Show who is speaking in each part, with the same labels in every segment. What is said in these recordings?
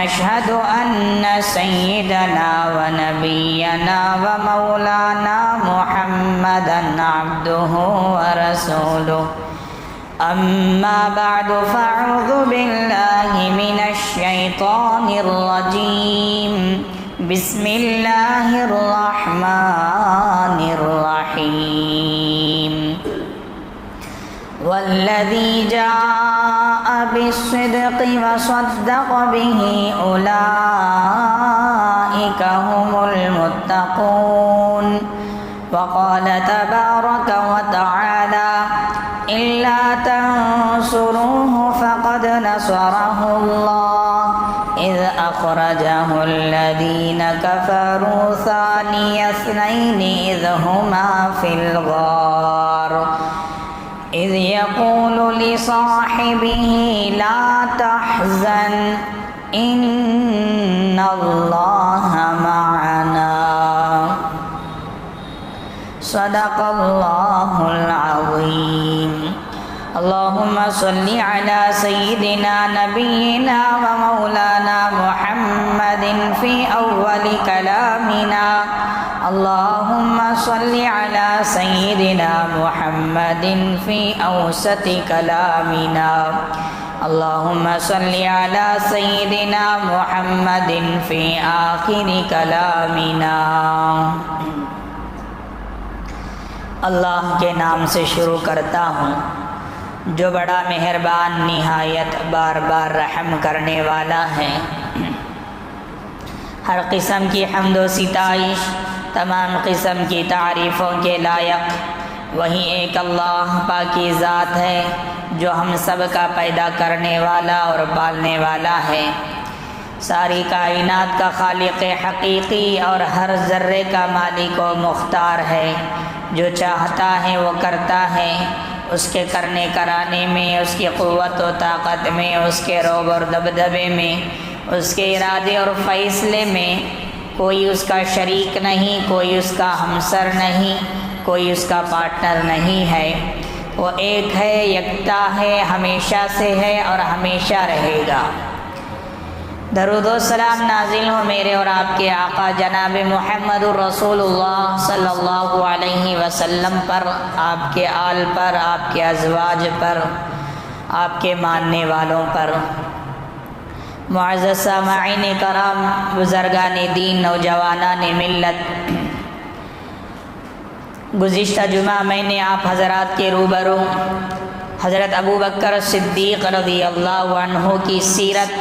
Speaker 1: ونشهد أن سيدنا ونبينا ومولانا محمدا عبده ورسوله أما بعد فأعوذ بالله من الشيطان الرجيم بسم الله الرحمن الرحيم والذي جاء بالصدق وصدق به أولئك هم المتقون وقال تبارك وتعالى إلا تنصروه فقد نصره الله إذ أخرجه الذين كفروا ثاني اثنين إذ هما في الغار إذ يقول لصاحبه لا تحزن إن الله معنا صدق الله العظيم اللهم صل على سيدنا نبينا ومولانا محمد في أول كلامنا اللهم صل على سيدنا محمد في أوسط كلامنا اللهم صل على سيدنا محمد في آخر كلامنا اللہ کے نام سے شروع کرتا ہوں جو بڑا مہربان نہایت بار بار رحم کرنے والا ہے۔ ہر قسم کی حمد و ستائش تمام قسم کی تعریفوں کے لائق وہی ایک اللہ پاکی ذات ہے جو ہم سب کا پیدا کرنے والا اور پالنے والا ہے، ساری کائنات کا خالق حقیقی اور ہر ذرے کا مالک و مختار ہے، جو چاہتا ہے وہ کرتا ہے، اس کے کرنے کرانے میں، اس کی قوت و طاقت میں، اس کے رعب اور دبدبے میں، اس کے ارادے اور فیصلے میں کوئی اس کا شریک نہیں، کوئی اس کا ہمسر نہیں، کوئی اس کا پارٹنر نہیں ہے۔ وہ ایک ہے، یکتا ہے، ہمیشہ سے ہے اور ہمیشہ رہے گا۔ درود و سلام نازل ہو میرے اور آپ کے آقا جناب محمد الرسول اللہ صلی اللہ علیہ وسلم پر، آپ کے آل پر، آپ کے ازواج پر، آپ کے ماننے والوں پر۔ معزز سامعین کرام، بزرگان دین، نوجوانان ملت، گزشتہ جمعہ میں نے آپ حضرات کے روبرو حضرت ابوبکر صدیق رضی اللہ عنہ کی سیرت،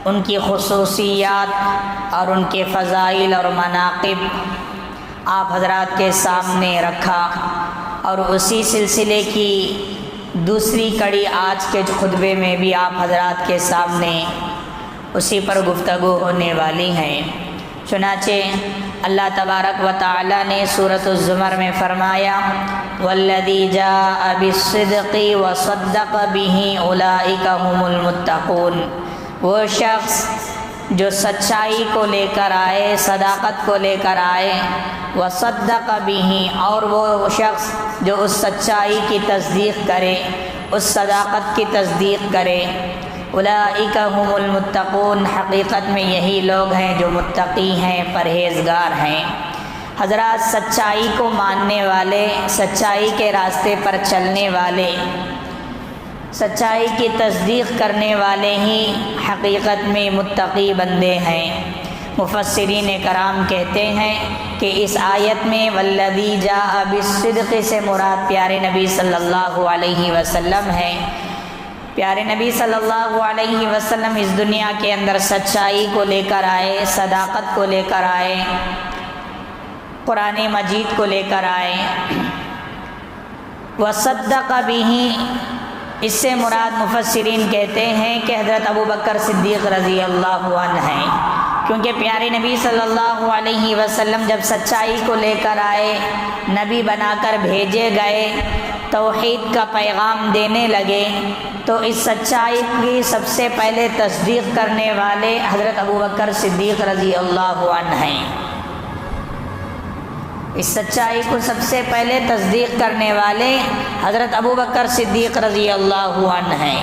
Speaker 1: ان کی خصوصیات اور ان کے فضائل اور مناقب آپ حضرات کے سامنے رکھا، اور اسی سلسلے کی دوسری کڑی آج کے خطبے میں بھی آپ حضرات کے سامنے اسی پر گفتگو ہونے والی ہے۔ چنانچہ اللہ تبارک و تعالی نے سورۃ الزمر میں فرمایا والذی جاء بالصدق وصدق به اولئک هم المتقون، وہ شخص جو سچائی کو لے کر آئے، صداقت کو لے کر آئے، وصدق به، اور وہ شخص جو اس سچائی کی تصدیق کرے، اس صداقت کی تصدیق کرے، اولئک هم المتقون، حقیقت میں یہی لوگ ہیں جو متقی ہیں، پرہیزگار ہیں۔ حضرات، سچائی کو ماننے والے، سچائی کے راستے پر چلنے والے، سچائی کی تصدیق کرنے والے ہی حقیقت میں متقی بندے ہیں۔ مفسرین کرام کہتے ہیں کہ اس آیت میں والذی جاء بالصدق سے مراد پیارے نبی صلی اللہ علیہ وسلم ہے۔ پیارے نبی صلی اللہ علیہ وسلم اس دنیا کے اندر سچائی کو لے کر آئے، صداقت کو لے کر آئے، قرآن مجید کو لے کر آئے۔ وصدق به، اس سے مراد مفسرین کہتے ہیں کہ حضرت ابوبکر صدیق رضی اللہ عنہ ہیں، کیونکہ پیارے نبی صلی اللہ علیہ وسلم جب سچائی کو لے کر آئے، نبی بنا کر بھیجے گئے، توحید کا پیغام دینے لگے، تو اس سچائی کی سب سے پہلے تصدیق کرنے والے حضرت ابوبکر صدیق رضی اللہ عنہ ہیں۔ اس سچائی کو سب سے پہلے تصدیق کرنے والے حضرت ابوبکر صدیق رضی اللہ عنہ ہیں۔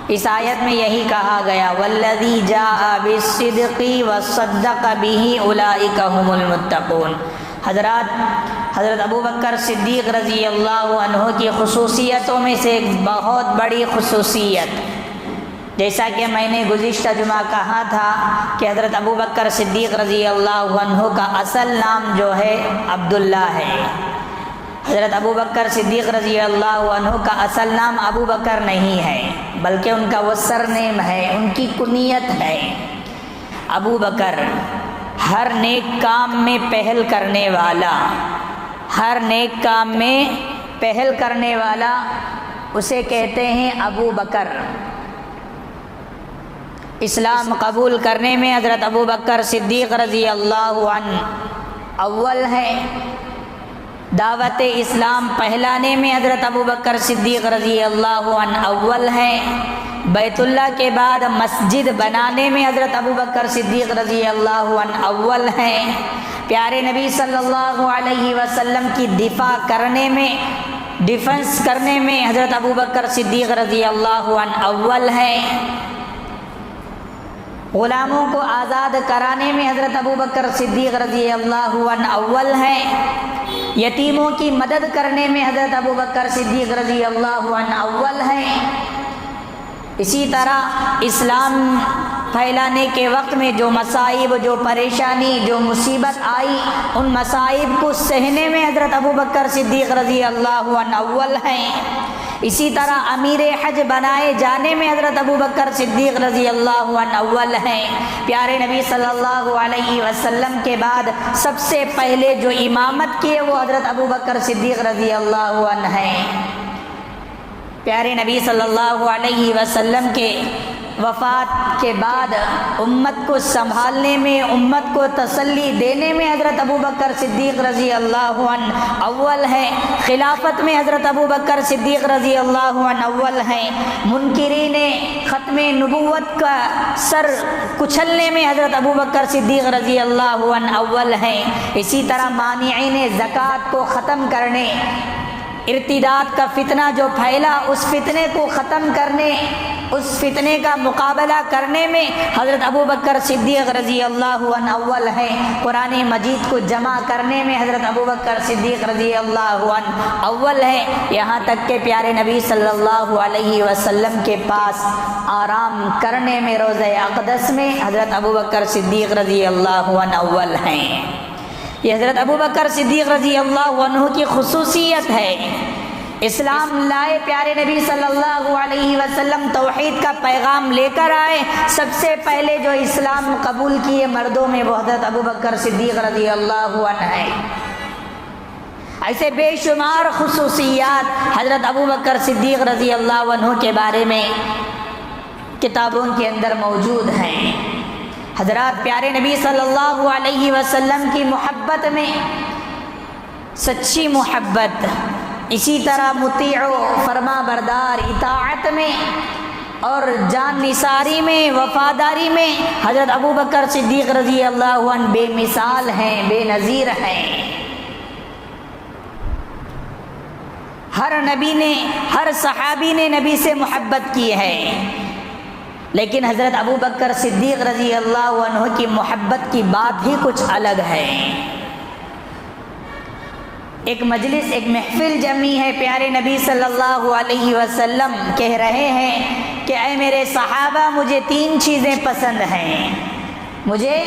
Speaker 1: اس آیت میں یہی کہا گیا والذی جاء بالصدق وصدق به اولئک هم المتقون۔ حضرت ابوبکر صدیق رضی اللہ عنہ کی خصوصیتوں میں سے ایک بہت بڑی خصوصیت، جیسا کہ میں نے گزشتہ جمعہ کہا تھا کہ حضرت ابوبکر صدیق رضی اللہ عنہ کا اصل نام جو ہے عبداللہ ہے۔ حضرت ابوبکر صدیق رضی اللہ عنہ کا اصل نام ابوبکر نہیں ہے، بلکہ ان کا وہ سرنیم ہے، ان کی کنیت ہے ابوبکر۔ ہر نیک کام میں پہل کرنے والا، ہر نیک کام میں پہل کرنے والا اسے کہتے ہیں ابو بکر۔ اسلام قبول کرنے میں حضرت ابوبکر صدیق رضی اللہ عنہ اول ہے، دعوت اسلام پھیلانے میں حضرت ابوبکر صدیق رضی اللہ عنہ اول ہے، بیت اللہ کے بعد مسجد بنانے میں حضرت ابوبکر صدیق رضی اللہ عنہ اول ہے، پیارے نبی صلی اللہ علیہ وسلم کی دفاع کرنے میں، ڈیفنس کرنے میں حضرت ابوبکر صدیق رضی اللہ عنہ اول ہے، غلاموں کو آزاد کرانے میں حضرت ابوبکر صدیق رضی اللہ عنہ اول ہے، یتیموں کی مدد کرنے میں حضرت ابوبکر صدیق رضی اللہ عنہ اول ہے۔ اسی طرح اسلام پھیلانے کے وقت میں جو مصائب، جو پریشانی، جو مصیبت آئی، ان مصائب کو سہنے میں حضرت ابوبکر صدیق رضی اللہ عنہ اول ہیں۔ اسی طرح امیر حج بنائے جانے میں حضرت ابوبکر صدیق رضی اللہ عنہ اول ہیں۔ پیارے نبی صلی اللہ علیہ وسلم کے بعد سب سے پہلے جو امامت کیے وہ حضرت ابوبکر صدیق رضی اللہ عنہ ہیں۔ پیارے نبی صلی اللہ علیہ وسلم کے وفات کے بعد امت کو سنبھالنے میں، امت کو تسلی دینے میں حضرت ابوبکر صدیق رضی اللہ عنہ اول ہے، خلافت میں حضرت ابوبکر صدیق رضی اللہ عنہ اول ہیں، منکرین ختم نبوت کا سر کچلنے میں حضرت ابوبکر صدیق رضی اللہ عنہ اول ہیں۔ اسی طرح مانعین زکوٰۃ کو ختم کرنے، ارتداد کا فتنہ جو پھیلا اس فتنے کو ختم کرنے، اس فتنے کا مقابلہ کرنے میں حضرت ابوبکر صدیق رضی اللہ عنہ اول ہے، قرآن مجید کو جمع کرنے میں حضرت ابوبکر صدیق رضی اللہ عنہ اول ہے، یہاں تک کہ پیارے نبی صلی اللہ علیہ وسلم کے پاس آرام کرنے میں روضہ اقدس میں حضرت ابوبکر صدیق رضی اللہ عنہ اول ہیں۔ یہ حضرت ابوبکر صدیق رضی اللہ عنہ کی خصوصیت ہے۔ اسلام لائے پیارے نبی صلی اللہ علیہ وسلم، توحید کا پیغام لے کر آئے، سب سے پہلے جو اسلام قبول کیے مردوں میں وہ حضرت ابوبکر صدیق رضی اللہ عنہ ہے۔ ایسے بے شمار خصوصیات حضرت ابوبکر صدیق رضی اللہ عنہ کے بارے میں کتابوں کے اندر موجود ہیں۔ حضرات پیارے نبی صلی اللہ علیہ وسلم کی محبت میں سچی محبت، اسی طرح مطیع و فرما بردار اطاعت میں اور جان نثاری میں، وفاداری میں حضرت ابوبکر صدیق رضی اللہ عنہ بے مثال ہیں، بے نظیر ہیں۔ ہر نبی نے، ہر صحابی نے نبی سے محبت کی ہے، لیکن حضرت ابوبکر صدیق رضی اللہ عنہ کی محبت کی بات ہی کچھ الگ ہے۔ ایک مجلس، ایک محفل جمی ہے، پیارے نبی صلی اللہ علیہ وسلم کہہ رہے ہیں کہ اے میرے صحابہ، مجھے 3 چیزیں پسند ہیں، مجھے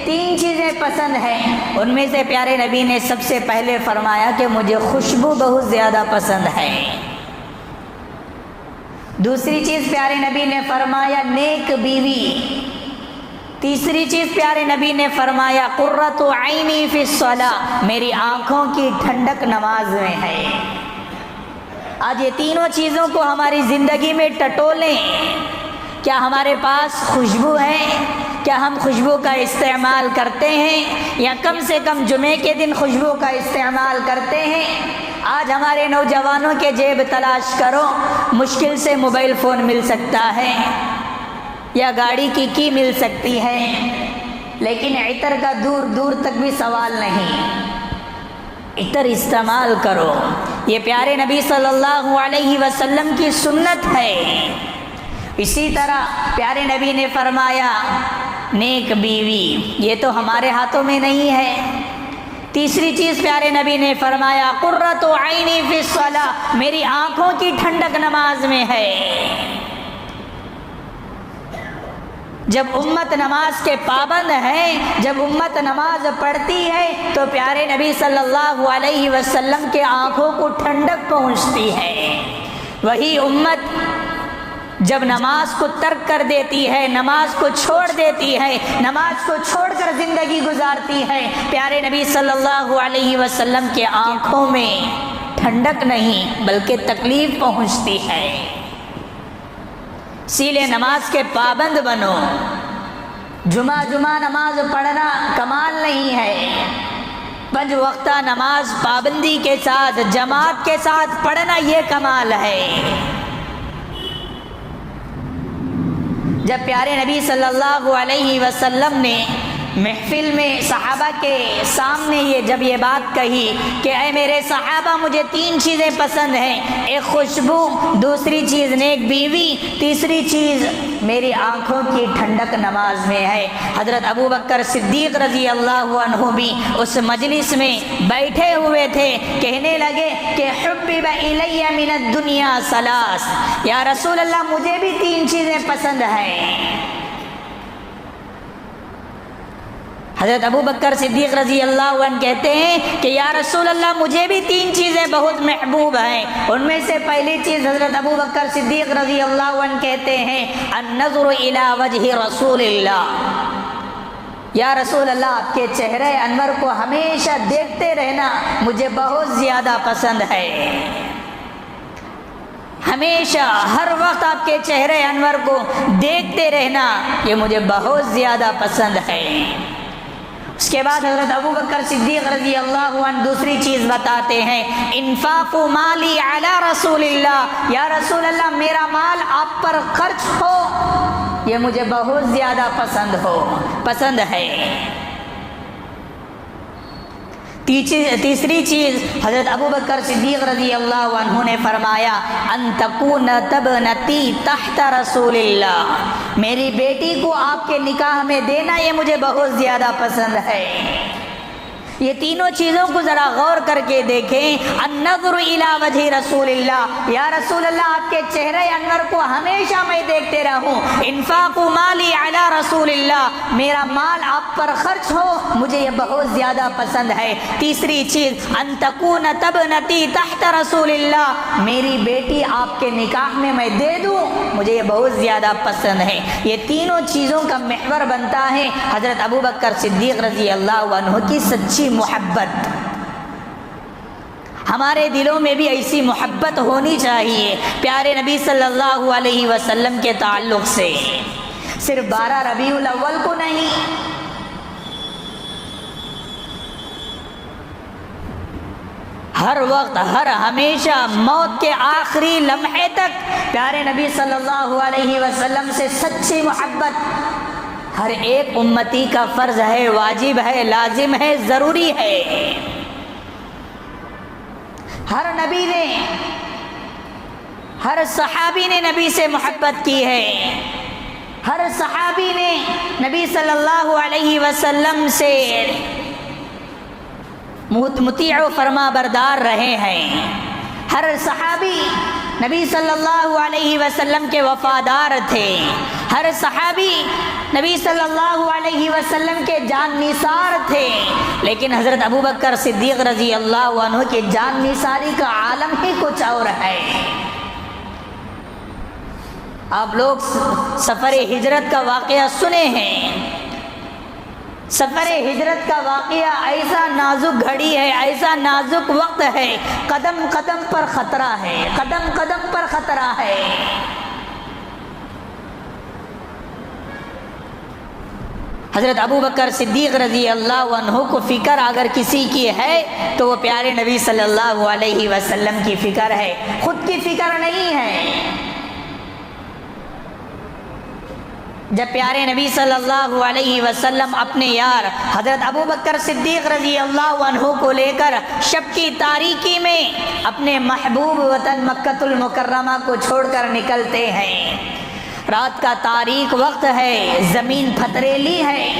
Speaker 1: 3 چیزیں پسند ہیں۔ ان میں سے پیارے نبی نے سب سے پہلے فرمایا کہ مجھے خوشبو بہت زیادہ پسند ہے۔ دوسری چیز پیارے نبی نے فرمایا نیک بیوی۔ تیسری چیز پیارے نبی نے فرمایا قرۃ عینی فی الصلاۃ، میری آنکھوں کی ٹھنڈک نماز میں ہے۔ آج یہ تینوں چیزوں کو ہماری زندگی میں ٹٹولیں۔ کیا ہمارے پاس خوشبو ہے؟ کیا ہم خوشبو کا استعمال کرتے ہیں؟ یا کم سے کم جمعے کے دن خوشبو کا استعمال کرتے ہیں؟ آج ہمارے نوجوانوں کے جیب تلاش کرو، مشکل سے موبائل فون مل سکتا ہے یا گاڑی کی مل سکتی ہے، لیکن عطر کا دور دور تک بھی سوال نہیں۔ عطر استعمال کرو، یہ پیارے نبی صلی اللہ علیہ وسلم کی سنت ہے۔ اسی طرح پیارے نبی نے فرمایا نیک بیوی یہ تو ہمارے ہاتھوں میں نہیں ہے۔ تیسری چیز پیارے نبی نے فرمایا قرۃ عینی فی الصلاۃ، میری آنکھوں کی ٹھنڈک نماز میں ہے۔ جب امت نماز کے پابند ہے، جب امت نماز پڑھتی ہے تو پیارے نبی صلی اللہ علیہ وسلم کے آنکھوں کو ٹھنڈک پہنچتی ہے۔ وہی امت جب نماز کو ترک کر دیتی ہے، نماز کو چھوڑ دیتی ہے، نماز کو چھوڑ کر زندگی گزارتی ہے، پیارے نبی صلی اللہ علیہ وسلم کے آنکھوں میں ٹھنڈک نہیں بلکہ تکلیف پہنچتی ہے۔ اسی لیے نماز کے پابند بنو۔ جمعہ نماز پڑھنا کمال نہیں ہے، 5 وقتہ نماز پابندی کے ساتھ جماعت کے ساتھ پڑھنا یہ کمال ہے۔ جب پیارے نبی صلی اللہ علیہ وسلم نے محفل میں صحابہ کے سامنے جب یہ بات کہی کہ اے میرے صحابہ مجھے 3 چیزیں پسند ہیں، ایک خوشبو، دوسری چیز نیک بیوی، تیسری چیز میری آنکھوں کی ٹھنڈک نماز میں ہے۔ حضرت ابو بکر صدیق رضی اللہ عنہ بھی اس مجلس میں بیٹھے ہوئے تھے، کہنے لگے کہ حبب الی من الدنیا ثلاث، یا رسول اللہ مجھے بھی 3 چیزیں پسند ہیں۔ حضرت ابو بکر صدیق رضی اللہ عنہ کہتے ہیں کہ یا رسول اللہ مجھے بھی 3 چیزیں بہت محبوب ہیں۔ ان میں سے پہلی چیز حضرت ابو بکر صدیق رضی اللہ عنہ کہتے ہیں النظر الی وجہ رسول اللہ، یا رسول اللہ آپ کے چہرے انور کو ہمیشہ دیکھتے رہنا مجھے بہت زیادہ پسند ہے۔ ہمیشہ ہر وقت آپ کے چہرے انور کو دیکھتے رہنا یہ مجھے بہت زیادہ پسند ہے۔ اس کے بعد حضرت ابو بکر صدیق رضی اللہ عنہ دوسری چیز بتاتے ہیں انفاق مالی علی رسول اللہ، یا رسول اللہ میرا مال آپ پر خرچ ہو یہ مجھے بہت زیادہ پسند ہے۔ تیسری چیز حضرت ابو بکر صدیق رضی اللہ عنہ نے فرمایا ان تکون تبنتی تحت رسول اللہ، میری بیٹی کو آپ کے نکاح میں دینا یہ مجھے بہت زیادہ پسند ہے۔ یہ تینوں چیزوں کو ذرا غور کر کے دیکھیں، النظر الی وجہ رسول اللہ، یا رسول اللہ آپ کے چہرے انور کو ہمیشہ میں دیکھتے رہوں، انفاق مالی علی رسول اللہ، میرا مال آپ پر خرچ ہو مجھے یہ بہت زیادہ پسند ہے۔ تیسری چیز ان تکون تبنتی تحت رسول اللہ، میری بیٹی آپ کے نکاح میں دے دوں مجھے یہ بہت زیادہ پسند ہے۔ یہ تینوں چیزوں کا محور بنتا ہے حضرت ابو بکر صدیق رضی اللہ عنہ کی سچی محبت۔ ہمارے دلوں میں بھی ایسی محبت ہونی چاہیے پیارے نبی صلی اللہ علیہ وسلم کے تعلق سے، صرف 12 ربیع الاول کو نہیں، ہر وقت ہر ہمیشہ موت کے آخری لمحے تک پیارے نبی صلی اللہ علیہ وسلم سے سچی محبت ہر ایک امتی کا فرض ہے، واجب ہے، لازم ہے، ضروری ہے۔ ہر نبی نے، ہر صحابی نے نبی سے محبت کی ہے، ہر صحابی نے نبی صلی اللہ علیہ وسلم سے مطیع و فرما بردار رہے ہیں، ہر صحابی نبی صلی اللہ علیہ وسلم کے وفادار تھے، ہر صحابی نبی صلی اللہ علیہ وسلم کے جان نثار تھے، لیکن حضرت ابو بکر صدیق رضی اللہ عنہ کے جان نثاری کا عالم ہی کچھ اور ہے۔ آپ لوگ سفر ہجرت کا واقعہ سنے ہیں، سفر ہجرت کا واقعہ ایسا نازک گھڑی ہے، ایسا نازک وقت ہے، قدم قدم پر خطرہ ہے، قدم قدم پر خطرہ ہے۔ حضرت ابو بکر صدیق رضی اللہ عنہ کو فکر اگر کسی کی ہے تو وہ پیارے نبی صلی اللہ علیہ وسلم کی فکر ہے، خود کی فکر نہیں ہے۔ جب پیارے نبی صلی اللہ علیہ وسلم اپنے یار حضرت ابو بکر صدیق رضی اللہ عنہ کو لے کر شب کی تاریکی میں اپنے محبوب وطن مکہ المکرمہ کو چھوڑ کر نکلتے ہیں، رات کا تاریک وقت ہے، زمین پتھریلی ہے۔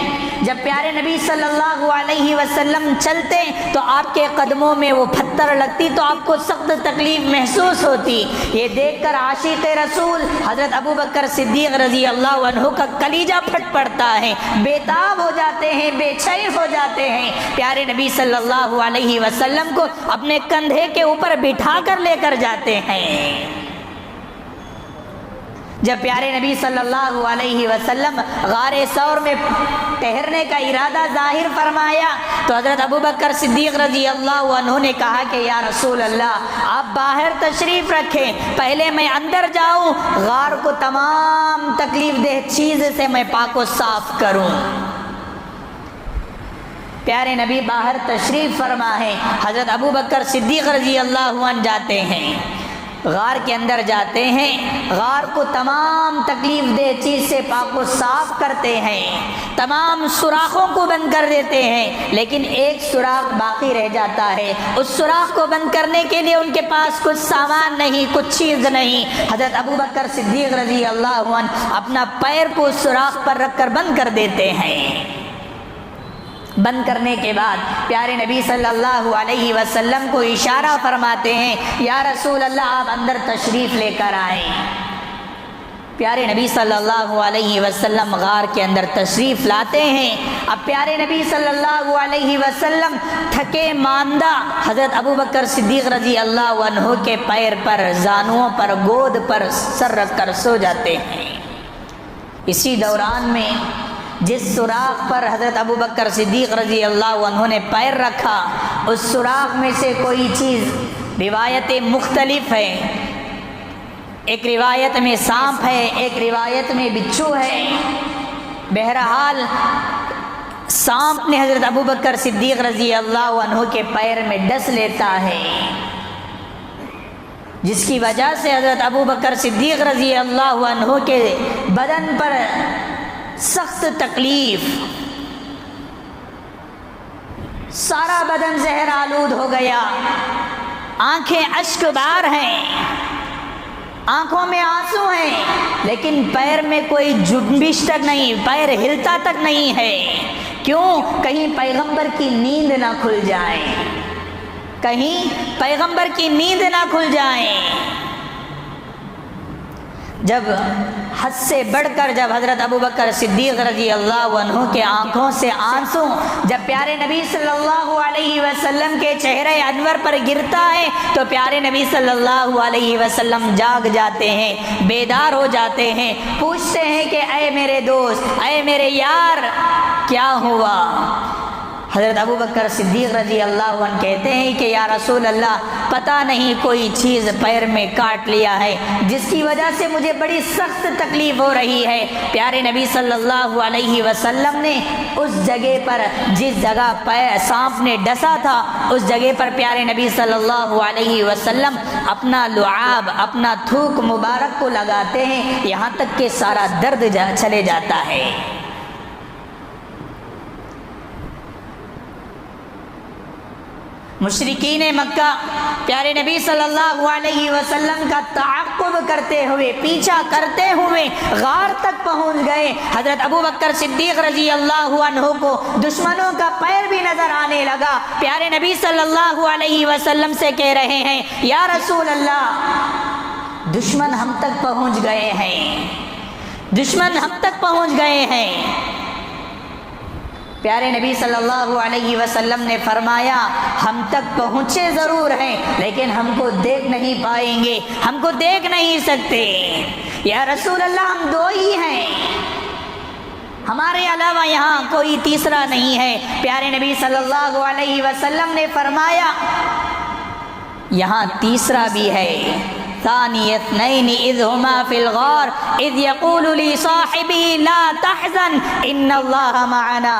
Speaker 1: جب پیارے نبی صلی اللہ علیہ وسلم چلتے تو آپ کے قدموں میں وہ پتھر لگتی تو آپ کو سخت تکلیف محسوس ہوتی۔ یہ دیکھ کر عاشق رسول حضرت ابوبکر صدیق رضی اللہ عنہ کا کلیجہ پھٹ پڑتا ہے، بےتاب ہو جاتے ہیں، بے چین ہو جاتے ہیں۔ پیارے نبی صلی اللہ علیہ وسلم کو اپنے کندھے کے اوپر بٹھا کر لے کر جاتے ہیں۔ جب پیارے نبی صلی اللہ علیہ وسلم غار ثور میں ٹھہرنے کا ارادہ ظاہر فرمایا تو حضرت ابوبکر صدیق رضی اللہ عنہ نے کہا کہ یا رسول اللہ آپ باہر تشریف رکھیں، پہلے میں اندر جاؤں، غار کو تمام تکلیف دہ چیز سے میں پاک و صاف کروں۔ پیارے نبی باہر تشریف فرما ہے، حضرت ابوبکر صدیق رضی اللہ عنہ جاتے ہیں، غار کے اندر جاتے ہیں، غار کو تمام تکلیف دہ چیز سے پاک و صاف کرتے ہیں، تمام سوراخوں کو بند کر دیتے ہیں، لیکن ایک سوراخ باقی رہ جاتا ہے۔ اس سوراخ کو بند کرنے کے لیے ان کے پاس کچھ سامان نہیں، کچھ چیز نہیں۔ حضرت ابوبکر صدیق رضی اللہ عنہ اپنا پیر کو اس سوراخ پر رکھ کر بند کر دیتے ہیں۔ بند کرنے کے بعد پیارے نبی صلی اللہ علیہ وسلم کو اشارہ فرماتے ہیں یا رسول اللہ آپ اندر تشریف لے کر آئیں۔ پیارے نبی صلی اللہ علیہ وسلم غار کے اندر تشریف لاتے ہیں۔ اب پیارے نبی صلی اللہ علیہ وسلم تھکے ماندہ حضرت ابوبکر صدیق رضی اللہ عنہ کے پیر پر، زانوؤں پر، گود پر سر رکھ کر سو جاتے ہیں۔ اسی دوران میں جس سوراخ پر حضرت ابوبکر صدیق رضی اللہ عنہ نے پیر رکھا اس سوراخ میں سے کوئی چیز، روایتیں مختلف ہیں، ایک روایت میں سانپ ہے، ایک روایت میں بچھو ہے۔ بہرحال سانپ نے حضرت ابوبکر صدیق رضی اللہ عنہ کے پیر میں ڈس لیتا ہے، جس کی وجہ سے حضرت ابوبکر صدیق رضی اللہ عنہ کے بدن پر سخت تکلیف، سارا بدن زہر آلود ہو گیا، آنکھیں اشک بار ہیں، آنکھوں میں آنسو ہیں، لیکن پیر میں کوئی جنبش تک نہیں، پیر ہلتا تک نہیں ہے۔ کیوں؟ کہیں پیغمبر کی نیند نہ کھل جائے، کہیں پیغمبر کی نیند نہ کھل جائے۔ جب حد سے بڑھ کر جب حضرت ابوبکر صدیق رضی اللہ عنہ کے آنکھوں سے آنسو جب پیارے نبی صلی اللہ علیہ وسلم کے چہرے انور پر گرتا ہے تو پیارے نبی صلی اللہ علیہ وسلم جاگ جاتے ہیں، بیدار ہو جاتے ہیں، پوچھتے ہیں کہ اے میرے دوست، اے میرے یار، کیا ہوا؟ حضرت ابوبکر صدیق رضی اللہ عنہ کہتے ہیں کہ یا رسول اللہ پتہ نہیں کوئی چیز پیر میں کاٹ لیا ہے جس کی وجہ سے مجھے بڑی سخت تکلیف ہو رہی ہے۔ پیارے نبی صلی اللہ علیہ وسلم نے اس جگہ پر جس جگہ سانپ نے ڈسا تھا اس جگہ پر پیارے نبی صلی اللہ علیہ وسلم اپنا لعاب، اپنا تھوک مبارک کو لگاتے ہیں، یہاں تک کہ سارا درد چلے جاتا ہے۔ مشرکین مکہ پیارے نبی صلی اللہ علیہ وسلم کا تعاقب کرتے ہوئے، پیچھا کرتے ہوئے غار تک پہنچ گئے۔ حضرت ابوبکر صدیق رضی اللہ عنہ کو دشمنوں کا پیر بھی نظر آنے لگا۔ پیارے نبی صلی اللہ علیہ وسلم سے کہہ رہے ہیں یا رسول اللہ دشمن ہم تک پہنچ گئے ہیں، دشمن ہم تک پہنچ گئے ہیں۔ پیارے نبی صلی اللہ علیہ وسلم نے فرمایا ہم تک پہنچے ضرور ہیں لیکن ہم کو دیکھ نہیں پائیں گے، ہم کو دیکھ نہیں سکتے۔ یا رسول اللہ ہم دو ہی ہیں، ہمارے علاوہ یہاں کوئی تیسرا نہیں ہے۔ پیارے نبی صلی اللہ علیہ وسلم نے فرمایا یہاں تیسرا بھی ہے۔ ثانی اثنین اذ ہما فی الغار اذ یقول لصاحبہ لا تحزن ان اللہ معنا،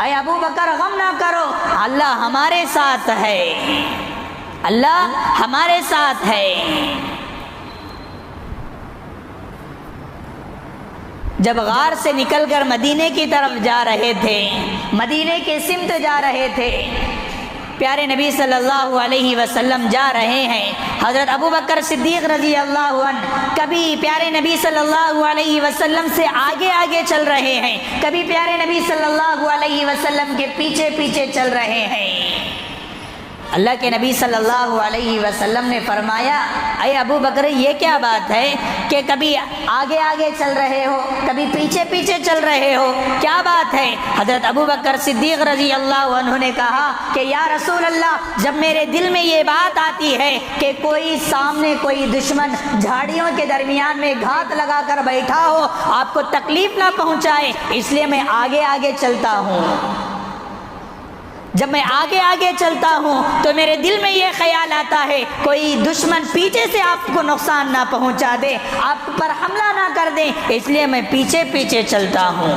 Speaker 1: اے ابو بکر غم نہ کرو، اللہ ہمارے ساتھ ہے، اللہ ہمارے ساتھ ہے۔ جب غار سے نکل کر مدینے کی طرف جا رہے تھے، مدینے کے سمت جا رہے تھے، پیارے نبی صلی اللہ علیہ وسلم جا رہے ہیں، حضرت ابو بکر صدیق رضی اللہ عنہ کبھی پیارے نبی صلی اللہ علیہ وسلم سے آگے آگے چل رہے ہیں، کبھی پیارے نبی صلی اللہ علیہ وسلم کے پیچھے پیچھے چل رہے ہیں۔ اللہ کے نبی صلی اللہ علیہ وسلم نے فرمایا، اے ابو بکر یہ کیا بات ہے کہ کبھی آگے آگے چل رہے ہو، کبھی پیچھے پیچھے چل رہے ہو، کیا بات ہے؟ حضرت ابو بکر صدیق رضی اللہ عنہ نے کہا کہ یا رسول اللہ، جب میرے دل میں یہ بات آتی ہے کہ کوئی سامنے کوئی دشمن جھاڑیوں کے درمیان میں گھات لگا کر بیٹھا ہو، آپ کو تکلیف نہ پہنچائے، اس لیے میں آگے آگے چلتا ہوں۔ جب میں آگے آگے چلتا ہوں تو میرے دل میں یہ خیال آتا ہے کوئی دشمن پیچھے سے آپ کو نقصان نہ پہنچا دے، آپ پر حملہ نہ کر دے، اس لیے میں پیچھے پیچھے چلتا ہوں۔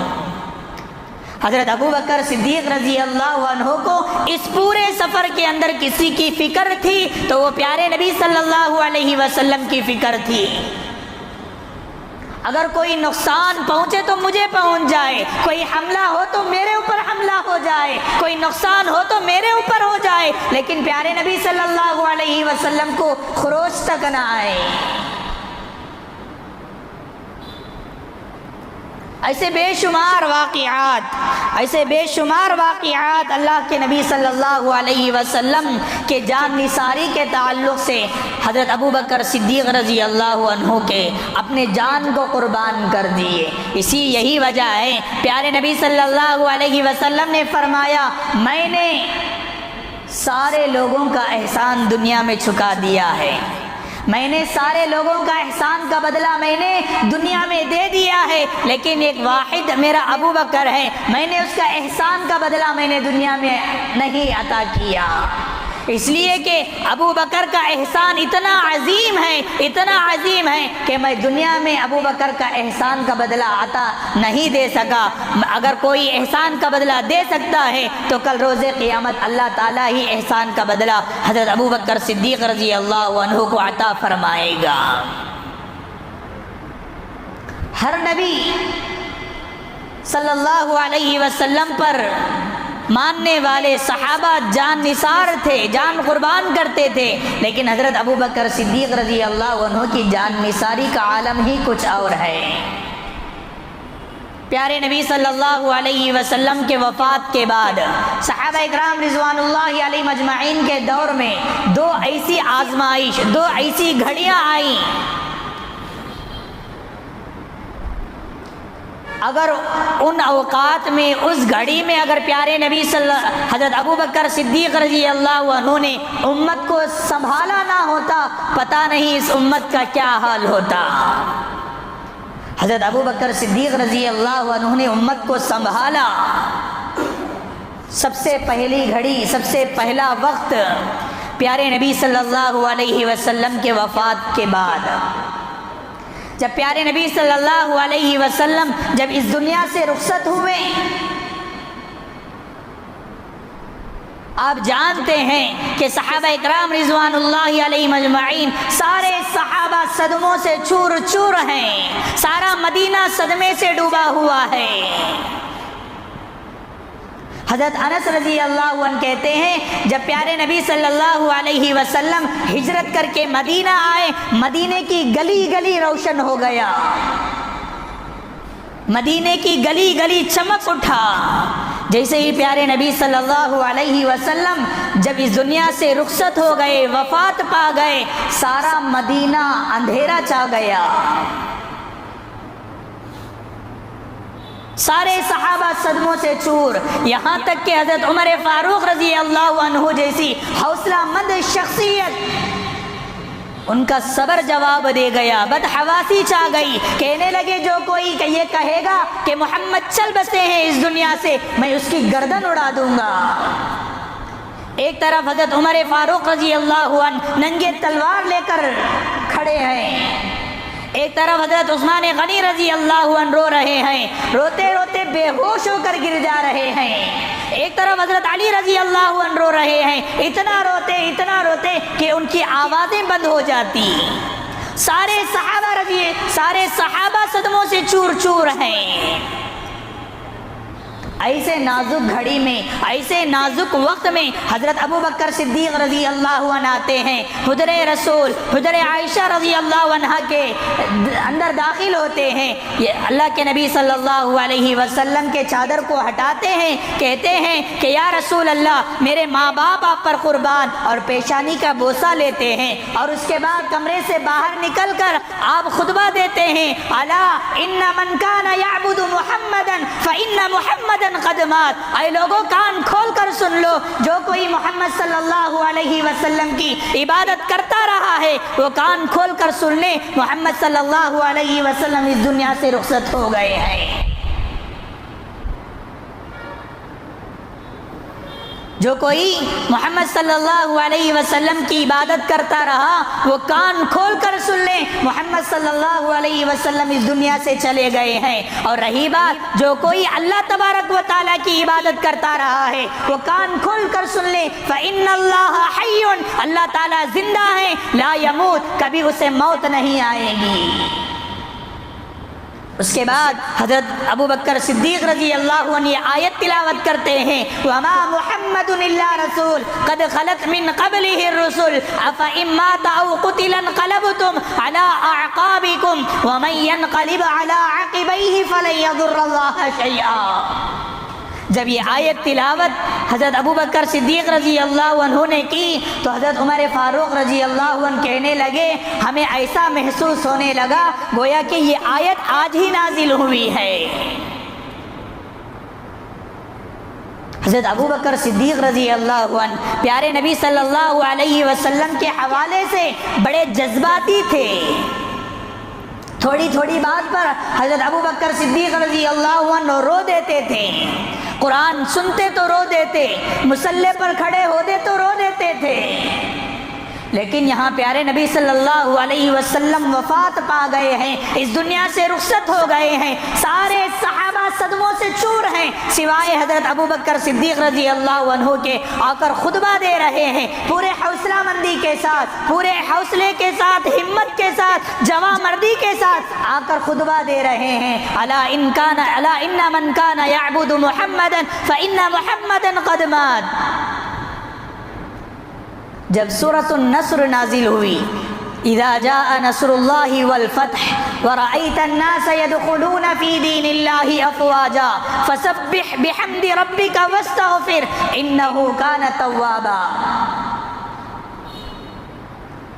Speaker 1: حضرت ابو بکر صدیق رضی اللہ عنہ کو اس پورے سفر کے اندر کسی کی فکر تھی تو وہ پیارے نبی صلی اللہ علیہ وسلم کی فکر تھی۔ اگر کوئی نقصان پہنچے تو مجھے پہنچ جائے، کوئی حملہ ہو تو میرے اوپر حملہ ہو جائے، کوئی نقصان ہو تو میرے اوپر ہو جائے، لیکن پیارے نبی صلی اللہ علیہ وسلم کو خروش تک نہ آئے۔ ایسے بے شمار واقعات اللہ کے نبی صلی اللہ علیہ وسلم کے جان نثاری کے تعلق سے حضرت ابو بکر صدیق رضی اللہ عنہ کے اپنے جان کو قربان کر دیے۔ یہی وجہ ہے پیارے نبی صلی اللہ علیہ وسلم نے فرمایا، میں نے سارے لوگوں کا احسان دنیا میں چکا دیا ہے، میں نے سارے لوگوں کا احسان کا بدلہ میں نے دنیا میں دے دیا ہے، لیکن ایک واحد میرا ابو بکر ہے، میں نے اس کا احسان کا بدلہ میں نے دنیا میں نہیں عطا کیا، اس لیے کہ ابو بکر کا احسان اتنا عظیم ہے کہ میں دنیا میں ابو بکر کا احسان کا بدلہ عطا نہیں دے سکا۔ اگر کوئی احسان کا بدلہ دے سکتا ہے تو کل روز قیامت اللہ تعالیٰ ہی احسان کا بدلہ حضرت ابو بکر صدیق رضی اللہ عنہ کو عطا فرمائے گا۔ ہر نبی صلی اللہ علیہ وسلم پر ماننے والے صحابہ جان نثار تھے، جان قربان کرتے تھے، لیکن حضرت ابو بکر صدیق رضی اللہ عنہ کی جان نثاری کا عالم ہی کچھ اور ہے۔ پیارے نبی صلی اللہ علیہ وسلم کے وفات کے بعد صحابہ اکرام رضوان اللہ علیہ مجمعین کے دور میں دو ایسی گھڑیاں آئیں، اگر ان اوقات میں اس گھڑی میں اگر پیارے نبی حضرت ابو بکر صدیق رضی اللہ عنہ نے امت کو سنبھالا نہ ہوتا، پتہ نہیں اس امت کا کیا حال ہوتا۔ حضرت ابو بکر صدیق رضی اللہ عنہ نے امت کو سنبھالا۔ سب سے پہلی گھڑی، سب سے پہلا وقت پیارے نبی صلی اللہ علیہ وسلم کے وفات کے بعد، جب پیارے نبی صلی اللہ علیہ وسلم جب اس دنیا سے رخصت ہوئے، آپ جانتے ہیں کہ صحابہ اکرام رضوان اللہ علیہ مجمعین سارے صحابہ صدموں سے چور چور ہیں، سارا مدینہ صدمے سے ڈوبا ہوا ہے۔ حضرت انس رضی اللہ عنہ کہتے ہیں جب پیارے نبی صلی اللہ علیہ وسلم ہجرت کر کے مدینہ آئے، مدینے کی گلی گلی روشن ہو گیا، مدینے کی گلی گلی چمک اٹھا۔ جیسے ہی پیارے نبی صلی اللہ علیہ وسلم جب اس دنیا سے رخصت ہو گئے، وفات پا گئے، سارا مدینہ اندھیرا چھا گیا۔ سارے صحابہ صدموں سے چور، یہاں تک کہ حضرت عمر فاروق رضی اللہ عنہ جیسی حوصلہ مند شخصیت، ان کا صبر جواب دے گیا، بدحواسی چھا گئی، کہنے لگے جو کوئی یہ کہے گا کہ محمد چل بسے ہیں اس دنیا سے، میں اس کی گردن اڑا دوں گا۔ ایک طرف حضرت عمر فاروق رضی اللہ عنہ ننگے تلوار لے کر کھڑے ہیں، ایک طرف حضرت عثمان غنی رضی اللہ عنہ رو رہے ہیں، روتے روتے بے ہوش ہو کر گر جا رہے ہیں، ایک طرف حضرت علی رضی اللہ عنہ رو رہے ہیں، اتنا روتے کہ ان کی آوازیں بند ہو جاتی۔ سارے صحابہ صدموں سے چور چور ہیں۔ ایسے نازک گھڑی میں، ایسے نازک وقت میں حضرت ابو بکر صدیق رضی اللہ عنہ آتے ہیں، حجر رسول حجر عائشہ رضی اللہ عنہ کے اندر داخل ہوتے ہیں، یہ اللہ کے نبی صلی اللہ علیہ وسلم کے چادر کو ہٹاتے ہیں، کہتے ہیں کہ یا رسول اللہ میرے ماں باپ آپ پر قربان، اور پیشانی کا بوسہ لیتے ہیں، اور اس کے بعد کمرے سے باہر نکل کر آپ خطبہ دیتے ہیں، الا ان من کان یعبد محمدا فان محمدا قد مات، اے لوگوں کان کھول کر سن لو، جو کوئی محمد صلی اللہ علیہ وسلم کی عبادت کرتا رہا ہے وہ کان کھول کر سن لے، محمد صلی اللہ علیہ وسلم اس دنیا سے رخصت ہو گئے ہیں۔ جو کوئی محمد صلی اللہ علیہ وسلم کی عبادت کرتا رہا وہ کان کھول کر سن لیں، محمد صلی اللہ علیہ وسلم اس دنیا سے چلے گئے ہیں۔ اور رہی بات جو کوئی اللہ تبارک و تعالیٰ کی عبادت کرتا رہا ہے وہ کان کھول کر سن لیں، فإن اللہ حی، اللہ تعالیٰ زندہ ہے، لا یموت، کبھی اسے موت نہیں آئے گی۔ اس کے بعد حضرت ابو بکر صدیق رضی اللہ عنہ آیت تلاوت کرتے ہیں، وما محمد الا رسول قد خلت من قبله الرسل افإن مات او قتل انقلبتم على اعقابكم ومن ينقلب على عقبيه فلن يضر الله شيئا۔ جب یہ آیت تلاوت حضرت ابو بکر صدیق رضی اللہ عنہ نے کی تو حضرت عمر فاروق رضی اللہ عنہ کہنے لگے، ہمیں ایسا محسوس ہونے لگا گویا کہ یہ آیت آج ہی نازل ہوئی ہے۔ حضرت ابو بکر صدیق رضی اللہ عنہ پیارے نبی صلی اللہ علیہ وسلم کے حوالے سے بڑے جذباتی تھے، تھوڑی تھوڑی بات پر حضرت ابو بکر صدیق رضی اللہ عنہ رو دیتے تھے، قرآن سنتے تو رو دیتے، مصلی پر کھڑے ہوتے تو رو دیتے تھے۔ لیکن یہاں پیارے نبی صلی اللہ علیہ وسلم وفات پا گئے ہیں، اس دنیا سے رخصت ہو گئے ہیں، سارے صحابہ صدموں سے چور ہیں سوائے حضرت ابو بکر صدیق رضی اللہ عنہ کے، آ کر خطبہ دے رہے ہیں پورے حوصلہ مندی کے ساتھ، پورے حوصلے کے ساتھ، ہمت کے ساتھ، جواں مردی کے ساتھ آ کر خطبہ دے رہے ہیں، الا ان من کان یعبد محمدا فان محمدا قد مات۔ جب سورۃ النصر نازل ہوئی، اذا جاء نصر اللہ والفتح ورأیت الناس يدخلون فی دین اللہ افواجا فسبح بحمد ربک واستغفر انہ کان توابا۔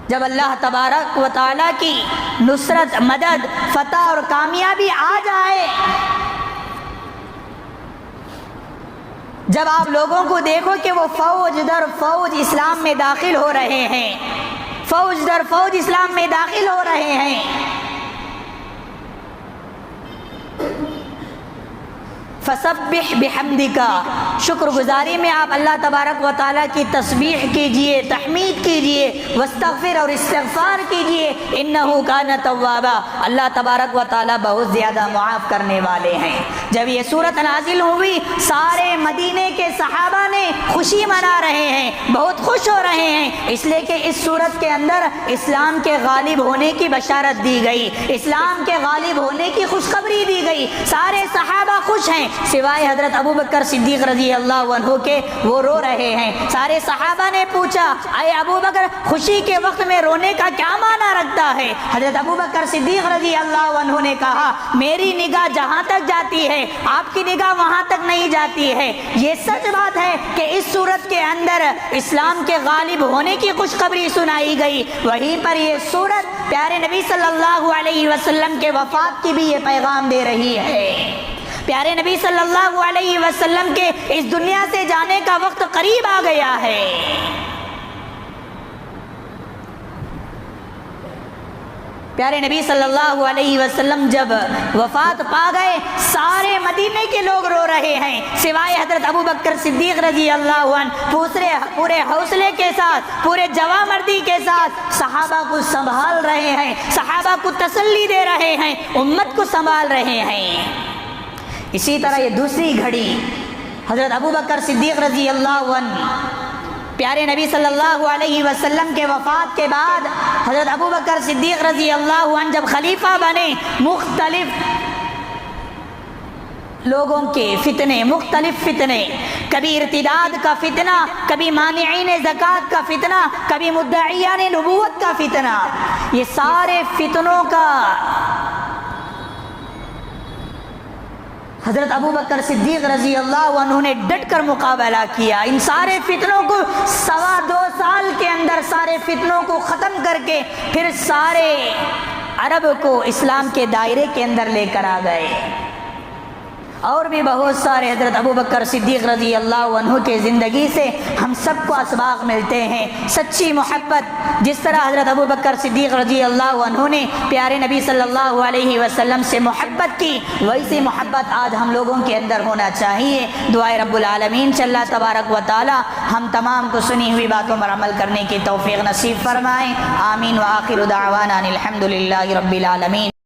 Speaker 1: جب اللہ تبارک و تعالیٰ کی نصرت، مدد، فتح اور کامیابی آ جائے، جب آپ لوگوں کو دیکھو کہ وہ فوج در فوج اسلام میں داخل ہو رہے ہیں، فوج در فوج اسلام میں داخل ہو رہے ہیں، فسبح بحمدک، شکر گزاری میں آپ اللہ تبارک و تعالیٰ کی تسبیح کیجئے، تحمید کیجئے، واستغفر اور استغفار کیجئے، انہ کان توابا، اللہ تبارک و تعالیٰ بہت زیادہ معاف کرنے والے ہیں۔ جب یہ صورت نازل ہوئی سارے مدینے کے صحابہ نے خوشی منا رہے ہیں، بہت خوش ہو رہے ہیں، اس لیے کہ اس صورت کے اندر اسلام کے غالب ہونے کی بشارت دی گئی، اسلام کے غالب ہونے کی خوشخبری دی گئی، سارے صحابہ خوش ہیں سوائے حضرت ابو بکر صدیق رضی اللہ عنہ کے، وہ رو رہے ہیں۔ سارے صحابہ نے پوچھا، اے ابو بکر خوشی کے وقت میں رونے کا کیا معنی رکھتا ہے؟ حضرت ابو بکر صدیق رضی اللہ عنہ نے کہا، میری نگاہ جہاں تک جاتی ہے آپ کی نگاہ وہاں تک نہیں جاتی ہے۔ یہ سچ بات ہے کہ اس صورت کے اندر اسلام کے غالب ہونے کی خوشخبری سنائی گئی، وہیں پر یہ صورت پیارے نبی صلی اللہ علیہ وسلم کے وفات کی بھی یہ پیغام دے رہی ہے۔ پیارے نبی صلی اللہ علیہ وسلم کے اس دنیا سے جانے کا وقت قریب آ گیا ہے۔ پیارے نبی صلی اللہ علیہ وسلم جب وفات پا گئے سارے مدینے کے لوگ رو رہے ہیں سوائے حضرت ابو بکر صدیق رضی اللہ عنہ، پورے حوصلے کے ساتھ، پورے جواں مردی کے ساتھ صحابہ کو سنبھال رہے ہیں، صحابہ کو تسلی دے رہے ہیں، امت کو سنبھال رہے ہیں۔ اسی طرح یہ دوسری گھڑی حضرت ابو بکر صدیق رضی اللہ عنہ پیارے نبی صلی اللہ علیہ وسلم کے وفات کے بعد حضرت ابو بکر صدیق رضی اللہ عنہ جب خلیفہ بنے، لوگوں کے فتنے، مختلف فتنے، کبھی ارتداد کا فتنہ، کبھی مانعین زکوٰۃ کا فتنہ، کبھی مدعیان نبوت کا فتنہ، یہ سارے فتنوں کا حضرت ابو بکر صدیق رضی اللہ عنہ نے ڈٹ کر مقابلہ کیا۔ ان سارے فتنوں کو 2.25 سال کے اندر سارے فتنوں کو ختم کر کے پھر سارے عرب کو اسلام کے دائرے کے اندر لے کر آ گئے۔ اور بھی بہت سارے حضرت ابو بکر صدیق رضی اللہ عنہ کے زندگی سے ہم سب کو اسباق ملتے ہیں۔ سچی محبت، جس طرح حضرت ابو بکر صدیق رضی اللہ عنہ نے پیارے نبی صلی اللہ علیہ وسلم سے محبت کی، ویسی محبت آج ہم لوگوں کے اندر ہونا چاہیے۔ دعائے رب العالمین سے اللہ تبارک و تعالی ہم تمام کو سنی ہوئی باتوں پر عمل کرنے کی توفیق نصیب فرمائیں۔ آمین۔ وآخر دعوانا الحمد للہ رب العالمین۔